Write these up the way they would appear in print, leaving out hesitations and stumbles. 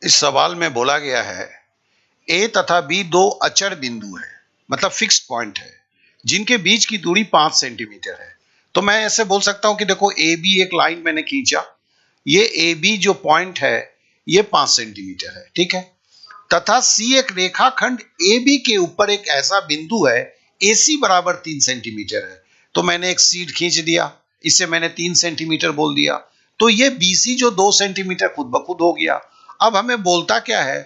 इस सवाल में बोला गया है ए तथा बी दो अचर बिंदु है, मतलब फिक्स्ड पॉइंट है, जिनके बीच की दूरी 5 सेंटीमीटर है। तो मैं ऐसे बोल सकता हूं कि देखो ए बी एक लाइन मैंने खींचा, ये ए बी जो पॉइंट है ये 5 सेंटीमीटर है, ठीक है। तथा सी एक रेखाखंड ए बी के ऊपर एक ऐसा बिंदु है ए सी बराबर 3 सेंटीमीटर है। तो मैंने एक सीध खींच दिया, इसे मैंने 3 सेंटीमीटर बोल दिया, तो ये बी सी जो 2 सेंटीमीटर खुद ब खुद हो गया। अब हमें बोलता क्या है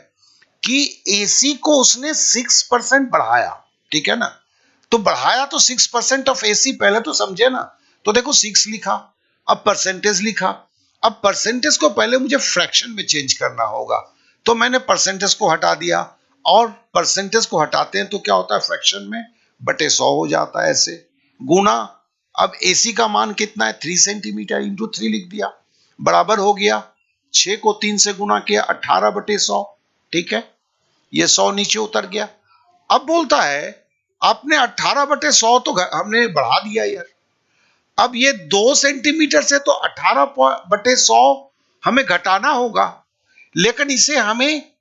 कि एसी को उसने 6% बढ़ाया, ठीक है ना। तो बढ़ाया तो 6% ऑफ एसी, पहले तो समझे ना। तो देखो 6 लिखा, अब परसेंटेज लिखा। अब परसेंटेज को पहले मुझे फ्रैक्शन में चेंज करना होगा, तो मैंने परसेंटेज को हटा दिया, और परसेंटेज को हटाते हैं तो क्या होता है फ्रैक्शन में बटे 100 हो जाता है, ऐसे गुना। अब एसी का मान कितना है 3 सेंटीमीटर इंटू 3 लिख दिया, बराबर हो गया 6 को 3 से गुना किया 18 बटे 100, ठीक है। ये 100 नीचे उतर गया। अब बोलता है आपने 18 बटे 100 तो हमने बढ़ा दिया यार। अब ये 2 सेंटीमीटर से तो 18 बटे 100 हमें घटाना होगा, लेकिन इसे हमें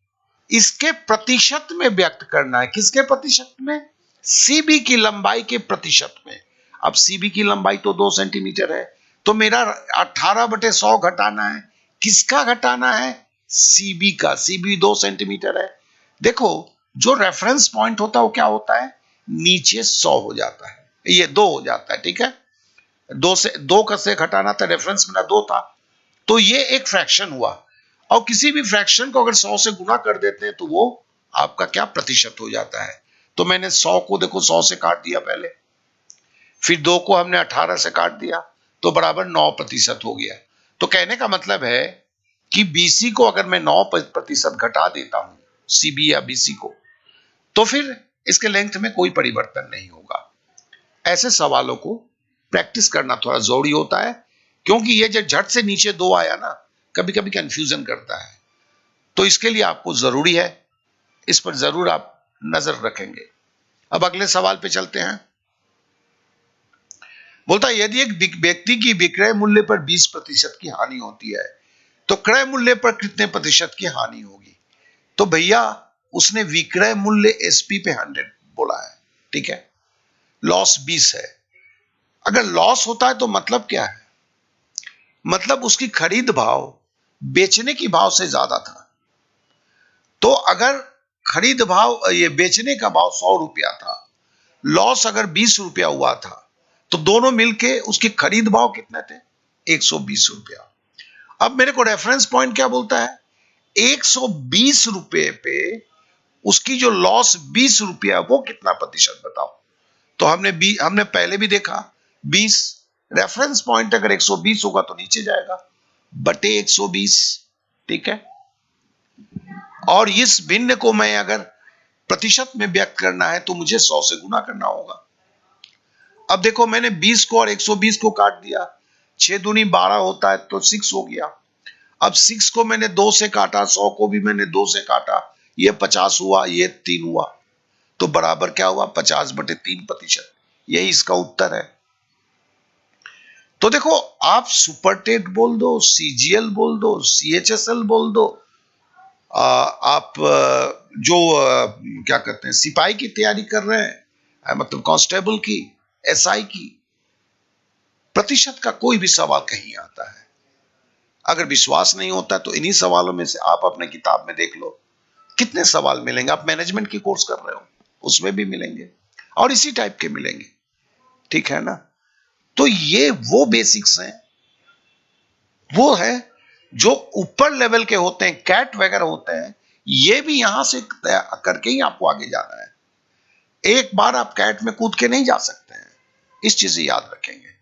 इसके प्रतिशत में व्यक्त करना है। किसके प्रतिशत में? सीबी की लंबाई के प्रतिशत में। अब सीबी की लंबाई तो 2 सेंटीमीटर है, तो मेरा 18 बटे 100 घटाना है। किसका घटाना है? सीबी का। सीबी 2 सेंटीमीटर है। देखो जो रेफरेंस पॉइंट होता है वो क्या होता है, नीचे 100 हो जाता है, ये 2 हो जाता है, ठीक है। 2 से 2 का से घटाना था, रेफरेंस मेरा 2 था, तो ये एक फ्रैक्शन हुआ। और किसी भी फ्रैक्शन को अगर 100 से गुना कर देते हैं तो वो आपका क्या प्रतिशत हो जाता है। तो मैंने 100 को देखो 100 से काट दिया पहले, फिर 2 को हमने 18 से काट दिया, तो बराबर 9% हो गया। तो कहने का मतलब है कि बीसी को अगर मैं 9% घटा देता हूं, सीबी या बीसी को, तो फिर इसके लेंथ में कोई परिवर्तन नहीं होगा। ऐसे सवालों को प्रैक्टिस करना थोड़ा जरूरी होता है, क्योंकि ये जो झट से नीचे 2 आया ना, कभी कभी कंफ्यूजन करता है। तो इसके लिए आपको जरूरी है, इस पर जरूर आप नजर रखेंगे। अब अगले सवाल पे चलते हैं। बोलता है यदि एक व्यक्ति की विक्रय मूल्य पर 20% की हानि होती है, तो क्रय मूल्य पर कितने प्रतिशत की हानि होगी। तो भैया उसने विक्रय मूल्य एसपी पे 100 बोला है, ठीक है, लॉस 20 है। अगर लॉस होता है तो मतलब क्या है, मतलब उसकी खरीद भाव बेचने की भाव से ज्यादा था। तो अगर खरीद भाव, ये बेचने का भाव 100 रुपया था, लॉस अगर 20 रुपया हुआ था, तो दोनों मिलके उसकी खरीद भाव कितने थे, 120 रुपया। अब मेरे को रेफरेंस पॉइंट क्या बोलता है, 120 रुपये पे उसकी जो लॉस 20 रुपया, वो कितना प्रतिशत बताओ। तो हमने पहले भी देखा 20, रेफरेंस पॉइंट अगर 120 होगा तो नीचे जाएगा बटे 120, ठीक है। और इस भिन्न को मैं अगर प्रतिशत में व्यक्त करना है तो मुझे 100 से गुना करना होगा। अब देखो मैंने 20 को और 120 को काट दिया, 6 दूनी 12 होता है तो 6 हो गया। अब 6 को मैंने 2 से काटा, 100 को भी मैंने 2 से काटा, ये 50 हुआ, ये 3 हुआ, तो बराबर क्या हुआ 50 बटे 3%। यही इसका उत्तर है। तो देखो आप सुपरटेट बोल दो, सीजीएल बोल दो, सीएचएसएल बोल दो, आप जो क्या कहते हैं सिपाही की तैयारी कर रहे हैं, मतलब कांस्टेबल की, एसआई की, प्रतिशत का कोई भी सवाल कहीं आता है। अगर विश्वास नहीं होता तो इन्हीं सवालों में से आप अपने किताब में देख लो, कितने सवाल मिलेंगे। आप मैनेजमेंट की कोर्स कर रहे हो उसमें भी मिलेंगे, और इसी टाइप के मिलेंगे, ठीक है ना। तो ये वो बेसिक्स हैं, वो है जो ऊपर लेवल के होते हैं, कैट वगैरह होते हैं, ये भी यहां से करके ही आपको आगे जाना है। एक बार आप कैट में कूद के नहीं जा सकते हैं, इस चीज से याद रखेंगे।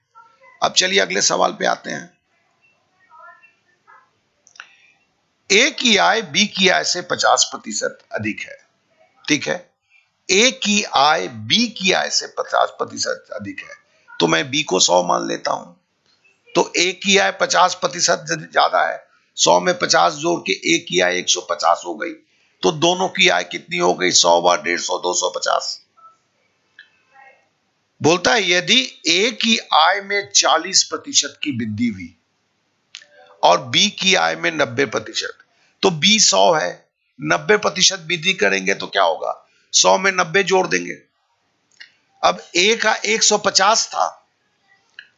अब चलिए अगले सवाल पे आते हैं। ए की आय बी की आय से 50% अधिक है, ठीक है। ए की आय बी की आय से 50% अधिक है, तो मैं बी को 100 मान लेता हूं। तो ए की आय 50% ज्यादा है, 100 में 50 जोड़ के ए की आय 150 हो गई, तो दोनों की आय कितनी हो गई, 100 बार 150, 250। बोलता है यदि ए की आय में 40% की वृद्धि हुई और बी की आय में 90%, तो बी 100 है, 90% वृद्धि करेंगे तो क्या होगा, 100 में 90 जोड़ देंगे। अब ए का 150 था,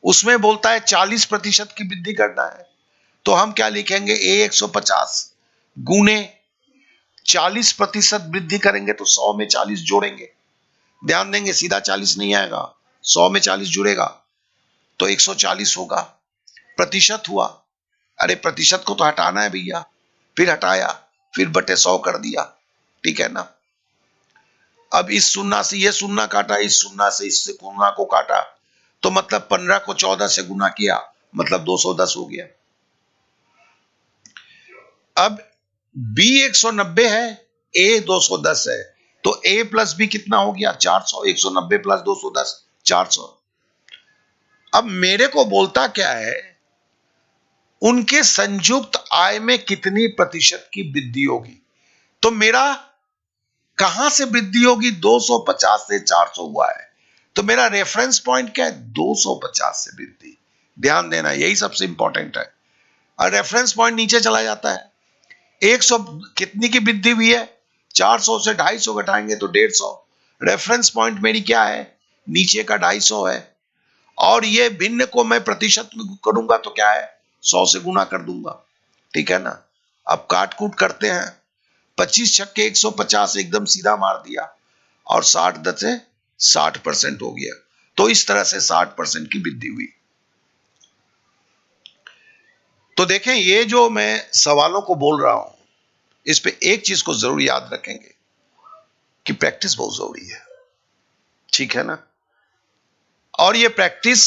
उसमें बोलता है 40% की वृद्धि करना है, तो हम क्या लिखेंगे, ए 150 गुने 40% वृद्धि करेंगे तो 100 में 40 जोड़ेंगे। ध्यान देंगे, सीधा 40 नहीं आएगा, 100 में 40 जुड़ेगा तो 140 होगा। प्रतिशत हुआ, अरे प्रतिशत को तो हटाना है भैया, फिर हटाया, फिर बटे 100 कर दिया, ठीक है ना। अब इस शून्य से ये शून्य काटा, इस शून्य से इस शून्य को काटा, तो मतलब 15 को 14 से गुना किया, मतलब 210 हो गया। अब बी 190 है, ए 210 है, तो ए प्लस बी कितना हो गया, 400। 190 प्लस 210 400। अब मेरे को बोलता क्या है, उनके संयुक्त आय में कितनी प्रतिशत की वृद्धि होगी। तो मेरा कहां से वृद्धि होगी, 250 से 400 हुआ है, तो मेरा रेफरेंस पॉइंट क्या है, 250 से वृद्धि। ध्यान देना, यही सबसे इंपॉर्टेंट है। और रेफरेंस पॉइंट नीचे चला जाता है, 100 कितनी की वृद्धि हुई है, 400 से 250 घटाएंगे तो 150। रेफरेंस पॉइंट मेरी क्या है, नीचे का 250 है, और ये भिन्न को मैं प्रतिशत में करूंगा तो क्या है, 100 से गुना कर दूंगा, ठीक है ना। अब काट कूट करते हैं, 25 छक्के 150 एकदम सीधा मार दिया, और 60 10 60% हो गया। तो इस तरह से 60% की वृद्धि हुई। तो देखें, ये जो मैं सवालों को बोल रहा हूं, इस पे एक चीज को जरूर याद रखेंगे कि प्रैक्टिस बहुत जरूरी है, ठीक है ना। और ये प्रैक्टिस,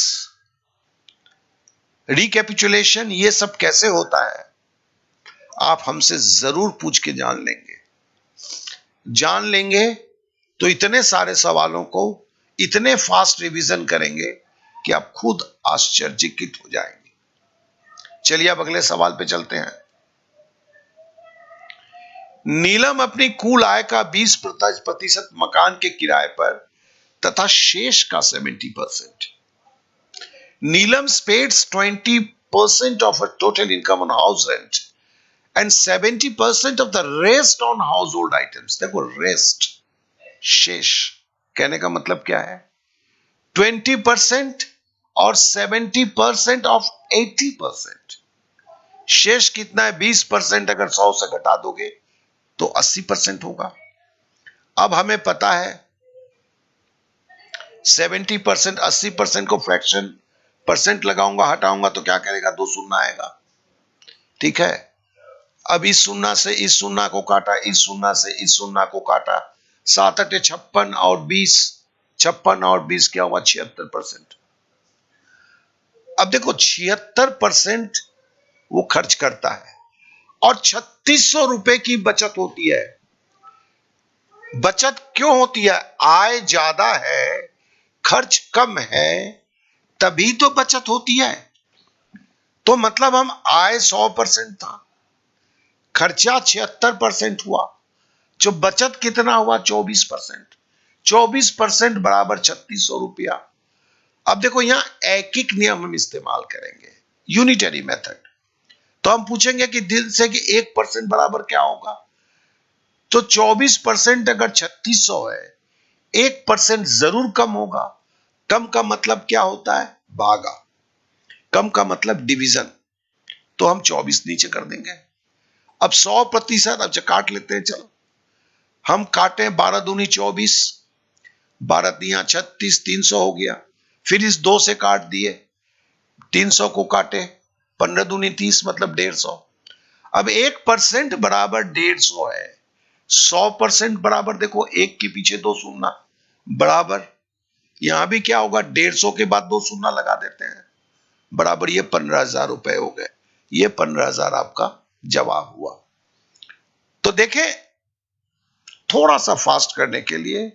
रिकैपिचुलेशन, ये सब कैसे होता है, आप हमसे जरूर पूछ के जान लेंगे तो इतने सारे सवालों को इतने फास्ट रिवीजन करेंगे कि आप खुद आश्चर्यचकित हो जाएंगे। चलिए अब अगले सवाल पे चलते हैं। नीलम अपनी कुल आय का 20% मकान के किराए पर तथा शेष का 70%। नीलम spades 20% of her total income on house rent and 70% of the rest on household items। देखो, रेस्ट, शेष कहने का मतलब क्या है, 20% और 70% ऑफ 80%। शेष कितना है, 20%। अगर 100 से घटा दोगे तो 80% होगा। अब हमें पता है 70% 80% को फ्रैक्शन परसेंट लगाऊंगा, हटाऊंगा तो क्या करेगा, 2 शून्य आएगा, ठीक है। अब इस शून्य से इस शून्य को काटा, इस शून्य से इस शून्य को काटा, 7 8 56 और 20, 56 और 20 क्या हुआ, 76%। अब देखो, 76% वो खर्च करता है और 3600 रुपए की बचत होती है। बचत क्यों होती है, आय ज्यादा है, खर्च कम है, तभी तो बचत होती है। तो मतलब हम आय 100% था, खर्चा 76% हुआ, जो बचत कितना हुआ, 24%। 24% बराबर 3600 रुपया। अब देखो, यहां एकिक नियम हम इस्तेमाल करेंगे, यूनिटरी मेथड। तो हम पूछेंगे कि दिल से कि 1% बराबर क्या होगा, तो 24% अगर 3600 है, 1% जरूर कम होगा। कम का मतलब क्या होता है, भागा। कम का मतलब डिवीजन, तो हम 24 नीचे कर देंगे। अब 100%, अब काट लेते हैं, चलो हम काटे, 12 दूनी 24, 12 तिया 36, 300 हो गया। फिर इस 2 से काट दिए, 300 को काटे, 15 दूनी 30 मतलब 150। अब 1% बराबर 150 है, 100% बराबर, देखो 1 के पीछे 2 शून्य बराबर, यहां भी क्या होगा, 150 के बाद 2 शून्य लगा देते हैं, बराबर ये 15,000 रुपए हो गए। ये 15,000 आपका जवाब हुआ। तो देखें, थोड़ा सा फास्ट करने के लिए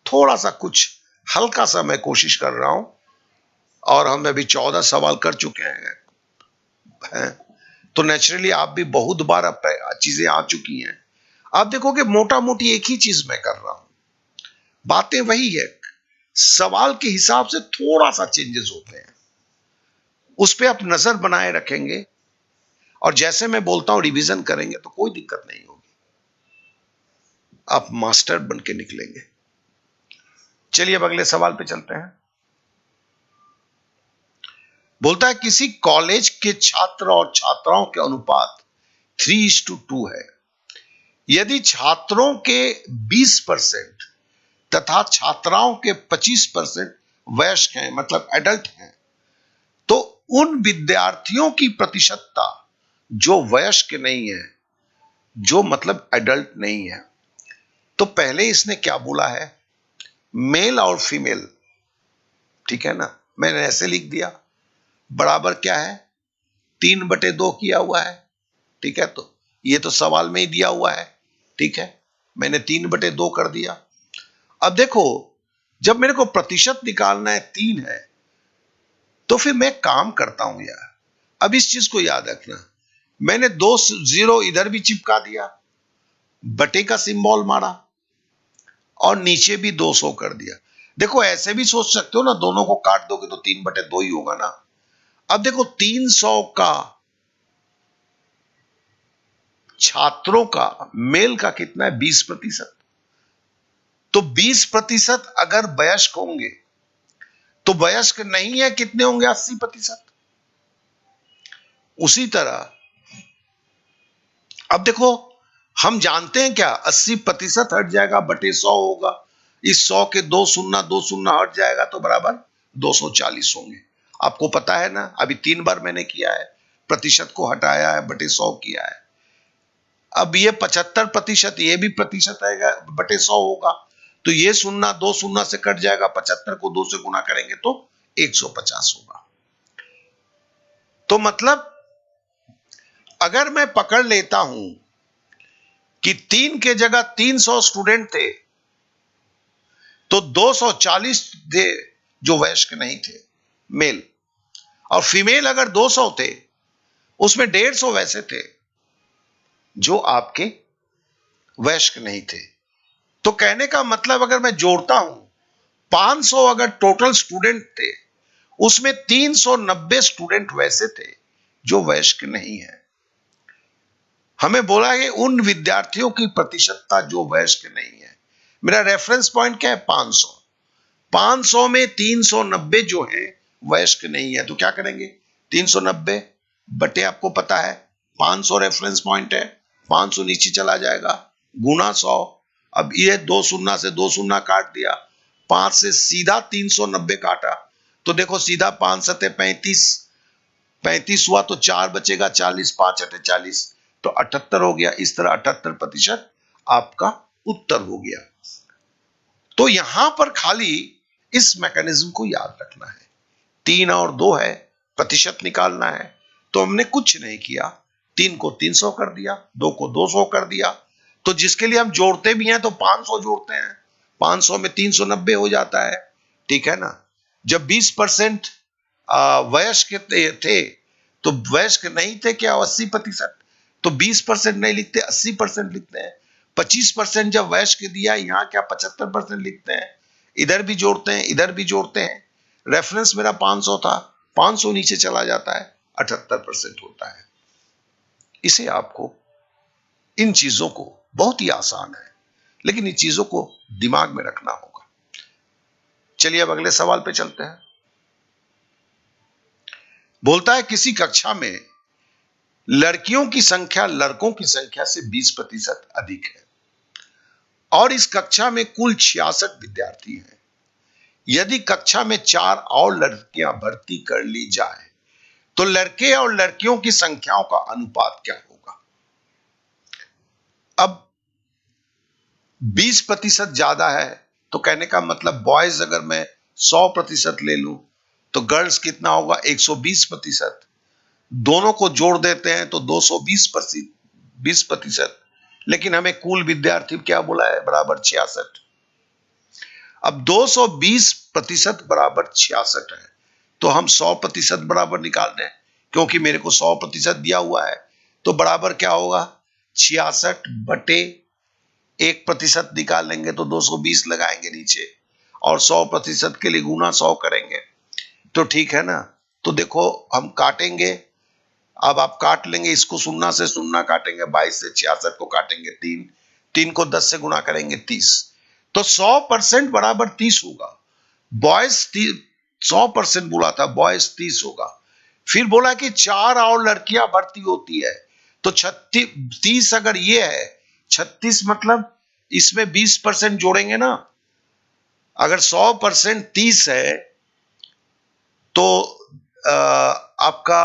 थोड़ा सा कुछ हल्का सा मैं कोशिश कर रहा हूं, और हम अभी 14 सवाल कर चुके हैं, तो नेचुरली आप भी बहुत बार चीजें आ चुकी हैं। आप देखोगे मोटा मोटी एक ही चीज मैं कर रहा हूं, बातें वही है, सवाल के हिसाब से थोड़ा सा चेंजेस होते हैं, उस पर आप नजर बनाए रखेंगे और जैसे मैं बोलता हूं रिवीजन करेंगे तो कोई दिक्कत नहीं होगी, आप मास्टर बन के निकलेंगे। चलिए अब अगले सवाल पे चलते हैं। बोलता है किसी कॉलेज के छात्र और छात्राओं के अनुपात 3:2 है। यदि छात्रों के 20% तथा छात्राओं के 25% वयस्क हैं, मतलब एडल्ट हैं, तो उन विद्यार्थियों की प्रतिशतता जो वयस्क नहीं है, जो मतलब एडल्ट नहीं है। तो पहले इसने क्या बोला है, मेल और फीमेल, ठीक है ना, मैंने ऐसे लिख दिया, बराबर क्या है 3/2 किया हुआ है, ठीक है। तो ये तो सवाल में ही दिया हुआ है, ठीक है, मैंने 3/2 कर दिया। अब देखो, जब मेरे को प्रतिशत निकालना है 3 है, तो फिर मैं काम करता हूं यार। अब इस चीज को याद रखना, मैंने 2 0 इधर भी चिपका दिया, बटे का सिंबल मारा और नीचे भी 200 कर दिया। देखो ऐसे भी सोच सकते हो ना, दोनों को काट दोगे तो 3/2 ही होगा ना। अब देखो 300 का छात्रों का, मेल का कितना है 20%, तो 20% अगर वयस्क होंगे तो वयस्क नहीं है कितने होंगे 80%। उसी तरह अब देखो, हम जानते हैं क्या 80% हट जाएगा बटे 100 होगा, इस 100 के 2 शून्य 2 शून्य हट जाएगा तो बराबर 240 होंगे। आपको पता है ना, अभी 3 बार मैंने किया है, प्रतिशत को हटाया है, बटे 100 किया है। अब ये 75%, ये भी प्रतिशत आएगा बटे 100 होगा, तो ये शून्य 2 शून्य से कट जाएगा, 75 को 2 से गुना करेंगे तो 150 होगा। तो मतलब अगर मैं पकड़ लेता हूं कि 3 के जगह 300 स्टूडेंट थे, तो 240 थे जो वयस्क नहीं थे मेल, और फीमेल अगर 200 थे उसमें 150 वैसे थे जो आपके वयस्क नहीं थे। तो कहने का मतलब अगर मैं जोड़ता हूं, 500 अगर टोटल स्टूडेंट थे, उसमें 390 स्टूडेंट वैसे थे जो वयस्क नहीं है। हमें बोला है उन विद्यार्थियों की प्रतिशतता जो वयस्क नहीं है। मेरा रेफरेंस पॉइंट क्या है 500, 500 में 390 जो है वयस्क नहीं है, तो क्या करेंगे 390 बटे, आपको पता है 500 रेफरेंस पॉइंट है, 500 नीचे चला जाएगा, गुना 100। अब ये 2 शून्य से 2 शून्य काट दिया, 5 से सीधा 390 काटा, तो देखो सीधा 5 सते 35, 35 हुआ तो 4 बचेगा, 40 5 अटे 40, तो 78 हो गया। इस तरह 78% आपका उत्तर हो गया। तो यहां पर खाली इस मैकेनिज्म को याद रखना है, 3 और 2 है, प्रतिशत निकालना है, तो हमने कुछ नहीं किया, 3 को 300 कर दिया, 2 को 200 कर दिया, तो जिसके लिए हम जोड़ते भी हैं तो 500 जोड़ते हैं, 500 में 390 हो जाता है, ठीक है ना। जब 20% वयस्क थे तो वयस्क नहीं थे क्या 80%, तो 20% नहीं लिखते 80% लिखते हैं। 25% जब वयस्क दिया, यहां क्या 75% लिखते हैं, इधर भी जोड़ते हैं इधर भी जोड़ते हैं। रेफरेंस मेरा 500 था, 500 नीचे चला जाता है, 78% होता है। इसे आपको, इन चीजों को, बहुत ही आसान है लेकिन इन चीजों को दिमाग में रखना होगा। चलिए अब अगले सवाल पे चलते हैं। बोलता है किसी कक्षा में लड़कियों की संख्या लड़कों की संख्या से 20% अधिक है और इस कक्षा में कुल 66 विद्यार्थी हैं। यदि कक्षा में 4 और लड़कियां भर्ती कर ली जाए तो लड़के और लड़कियों की संख्याओं का अनुपात क्या होगा। अब 20% ज्यादा है, तो कहने का मतलब बॉयज अगर मैं 100% ले लूं तो गर्ल्स कितना होगा 120%, दोनों को जोड़ देते हैं तो 220%, लेकिन हमें कुल विद्यार्थी क्या बोला है बराबर 66। अब 220% बराबर 66 है, तो हम 100% बराबर निकाल दें, क्योंकि मेरे को 100% दिया हुआ है, तो बराबर क्या होगा 66 बटे 1% निकाल लेंगे तो 220 लगाएंगे नीचे, और 100% के लिए गुना 100 करेंगे, तो ठीक है ना। तो देखो हम काटेंगे अब आप काट लेंगे इसको, शून्य से शून्य काटेंगे, 22 से 66 को काटेंगे 3, 3 को 10 से गुणा करेंगे 30, तो 100% बराबर 30 होगा। बॉयज 100% बोला था, बॉयज 30 होगा। फिर बोला कि 4 और लड़कियां भर्ती होती है, तो 36, 30 अगर ये है, 36 मतलब इसमें 20% जोड़ेंगे ना। अगर 100% 30 है तो आपका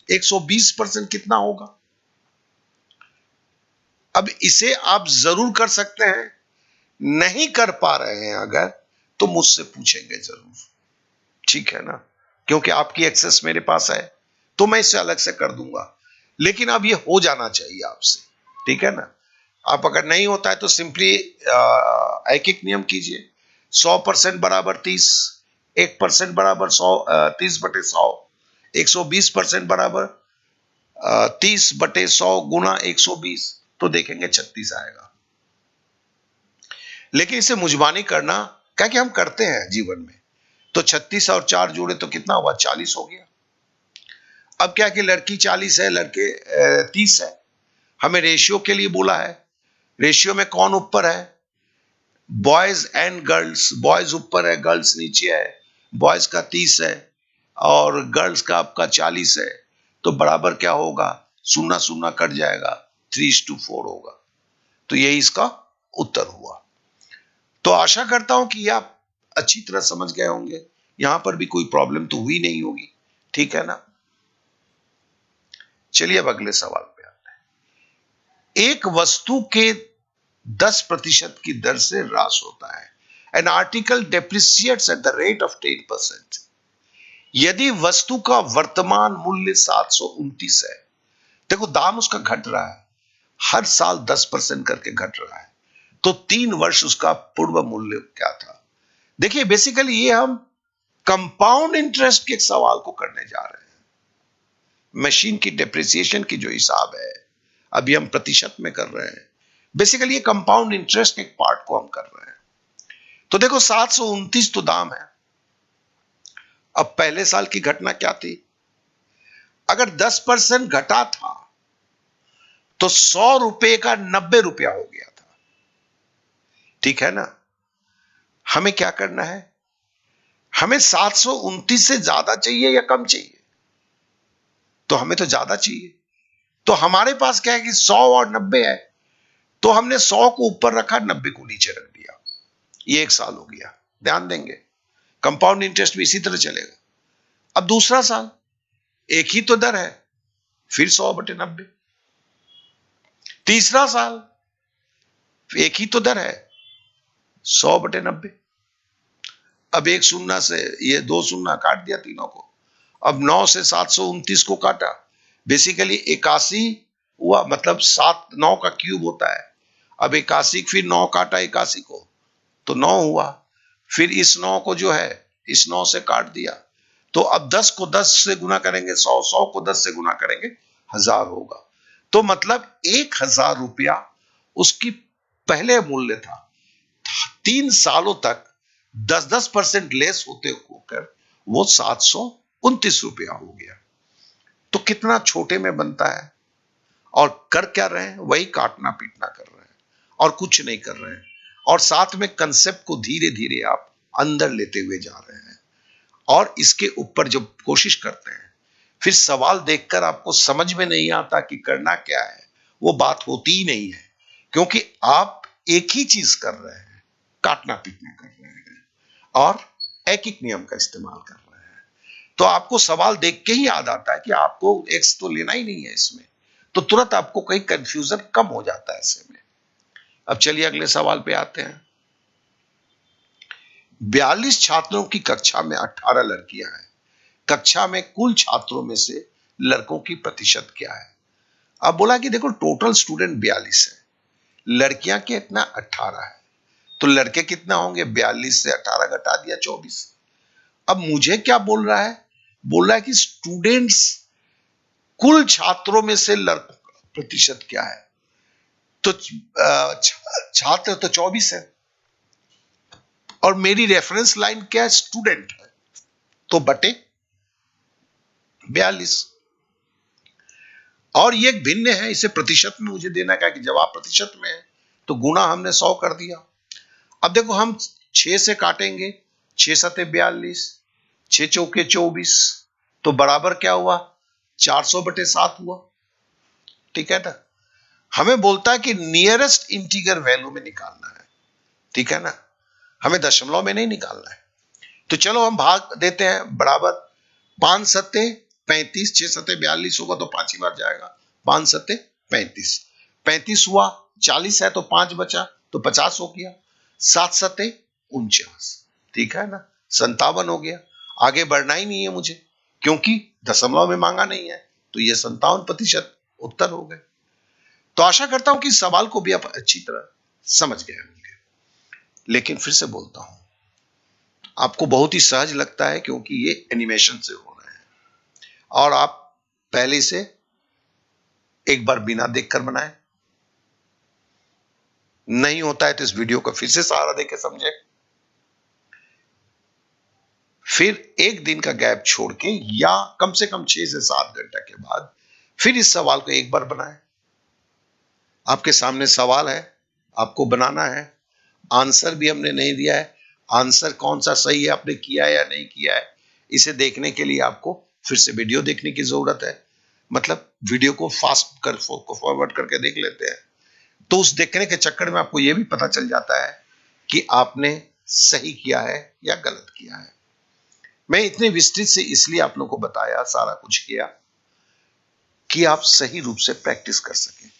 120% कितना होगा? अब इसे आप जरूर कर सकते हैं, नहीं कर पा रहे हैं अगर, तो मुझसे पूछेंगे जरूर, ठीक है ना, क्योंकि आपकी एक्सेस मेरे पास है तो मैं इसे अलग से कर दूंगा, लेकिन अब ये हो जाना चाहिए आपसे, ठीक है ना। आप अगर नहीं होता है तो सिंपली एक एक नियम कीजिए। 100% बराबर 30, 1% बराबर 100, 30/100, 120% बराबर 30/100 गुना 120, तो देखेंगे 36 आएगा। लेकिन इसे मुजबानी करना, क्या कि हम करते हैं जीवन में, तो 36 और 4 जोड़े तो कितना हुआ? 40 हो गया। अब क्या कि लड़की 40 है, लड़के 30 है, हमें रेशियो के लिए बोला है। रेशियो में कौन ऊपर है? बॉयज एंड गर्ल्स, बॉयज ऊपर है, गर्ल्स नीचे है। बॉयज का 30 है और गर्ल्स का आपका 40 है, तो बराबर क्या होगा? शून्य शून्य कट जाएगा, 3:4 होगा। तो यही इसका उत्तर हुआ। तो आशा करता हूं कि आप अच्छी तरह समझ गए होंगे, यहां पर भी कोई प्रॉब्लम तो हुई नहीं होगी, ठीक है ना। चलिए अब अगले सवाल पे आते हैं। एक वस्तु के 10% की दर से ह्रास होता है। An article depreciates at the rate of 10%। यदि वस्तु का वर्तमान मूल्य 729 है, देखो दाम उसका घट रहा है, हर साल 10% करके घट रहा है, तो 3 वर्ष उसका पूर्व मूल्य क्या था? देखिए बेसिकली ये हम कंपाउंड इंटरेस्ट के सवाल को करने जा रहे हैं। मशीन की डेप्रिसिएशन की जो हिसाब है अभी हम प्रतिशत में कर रहे हैं, बेसिकली ये कंपाउंड इंटरेस्ट के एक पार्ट को हम कर रहे हैं। तो देखो 729 तो दाम है। अब पहले साल की घटना क्या थी? अगर 10% घटा था तो 100 रुपए का 90 रुपया हो गया था, ठीक है ना। हमें क्या करना है? हमें 729 से ज्यादा चाहिए या कम चाहिए? तो हमें तो ज्यादा चाहिए। तो हमारे पास क्या है कि 100 और 90 है, तो हमने 100 को ऊपर रखा, 90 को नीचे रख दिया। ये 1 साल हो गया। ध्यान देंगे कंपाउंड इंटरेस्ट भी इसी तरह चलेगा। अब दूसरा साल, एक ही तो दर है, फिर 100/90। तीसरा साल, एक ही तो दर है, 100/90। अब एक शून्य से ये 2 शून्य काट दिया तीनों को। अब 9 से 729 को काटा, बेसिकली 81 हुआ, मतलब 9 का क्यूब होता है। अब 81, फिर 9 काटा 81 को, तो 9 हुआ। फिर इस 9 को जो है इस 9 से काट दिया, तो अब 10 को 10 से गुना करेंगे 100, 100 को 10 से गुना करेंगे 1000 होगा। तो मतलब 1000 रुपया उसकी पहले मूल्य था। 3 सालों तक 10% लेस होते होकर वो 729 रुपया हो गया। तो कितना छोटे में बनता है, और कर क्या रहे हैं? वही काटना पीटना कर रहे हैं और कुछ नहीं कर रहे हैं। और साथ में कंसेप्ट को धीरे धीरे आप अंदर लेते हुए जा रहे हैं, और इसके ऊपर जब कोशिश करते हैं, फिर सवाल देखकर आपको समझ में नहीं आता कि करना क्या है, वो बात होती ही नहीं है, क्योंकि आप एक ही चीज कर रहे हैं, काटना पीटना कर रहे हैं और एक एक नियम का इस्तेमाल कर रहे हैं। तो आपको सवाल देख के ही याद आता है कि आपको एक्स तो लेना ही नहीं है इसमें, तो तुरंत आपको कहीं कंफ्यूजन कम हो जाता है ऐसे में। अब चलिए अगले सवाल पे आते हैं। 42 छात्रों की कक्षा में 18 लड़कियां हैं। कक्षा में कुल छात्रों में से लड़कों की प्रतिशत क्या है? अब बोला कि देखो टोटल स्टूडेंट 42 है, लड़कियां कितना 18 है, तो लड़के कितना होंगे? 42 से 18 घटा दिया 24। अब मुझे क्या बोल रहा है? बोल रहा है कि स्टूडेंट्स, कुल छात्रों में से लड़कों का प्रतिशत क्या है? तो छात्र तो 24 है, और मेरी रेफरेंस लाइन क्या है? स्टूडेंट है, तो बटे 42। और ये एक भिन्न है, इसे प्रतिशत में मुझे देना क्या कि जवाब प्रतिशत में है, तो गुना हमने 100 कर दिया। अब देखो हम 6 से काटेंगे, 6 सते 42, 6 चौके 24, तो बराबर क्या हुआ 400/7 हुआ। ठीक है ना। हमें बोलता है कि नियरेस्ट इंटीगर वैल्यू में निकालना है, ठीक है ना, हमें दशमलव में नहीं निकालना है। तो चलो हम भाग देते हैं, बराबर 5 सत्ते 35, 6 सत्ते 42 होगा तो 5 ही बार जाएगा, 5 सत्ते 35, 35 हुआ, 40 है तो 5 बचा तो 50 हो गया, 7 सत्ते 49, ठीक है ना, 57 हो गया। आगे बढ़ना ही नहीं है मुझे क्योंकि दशमलव में मांगा नहीं है, तो ये 57% उत्तर हो गए। तो आशा करता हूं कि इस सवाल को भी आप अच्छी तरह समझ गए होंगे। लेकिन फिर से बोलता हूं, आपको बहुत ही सहज लगता है क्योंकि ये एनिमेशन से हो रहा है और आप पहले से एक बार बिना देखकर बनाएं। नहीं होता है तो इस वीडियो को फिर से सहारा देकर समझें, फिर एक दिन का गैप छोड़ के या कम से कम 6 से 7 घंटे के बाद फिर इस सवाल को एक बार बनाएं। आपके सामने सवाल है, आपको बनाना है, आंसर भी हमने नहीं दिया है, आंसर कौन सा सही है, आपने किया है या नहीं किया है, इसे देखने के लिए आपको फिर से वीडियो देखने की जरूरत है। मतलब वीडियो को फास्ट कर फॉरवर्ड करके देख लेते हैं, तो उस देखने के चक्कर में आपको यह भी पता चल जाता है कि आपने सही किया है या गलत किया है। मैं इतने विस्तृत से इसलिए आप लोगों को बताया, सारा कुछ किया कि आप सही रूप से प्रैक्टिस कर सकें।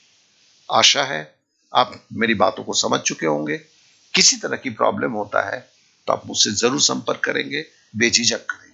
आशा है आप मेरी बातों को समझ चुके होंगे। किसी तरह की प्रॉब्लम होता है तो आप मुझसे जरूर संपर्क करेंगे, बेझिझक करें।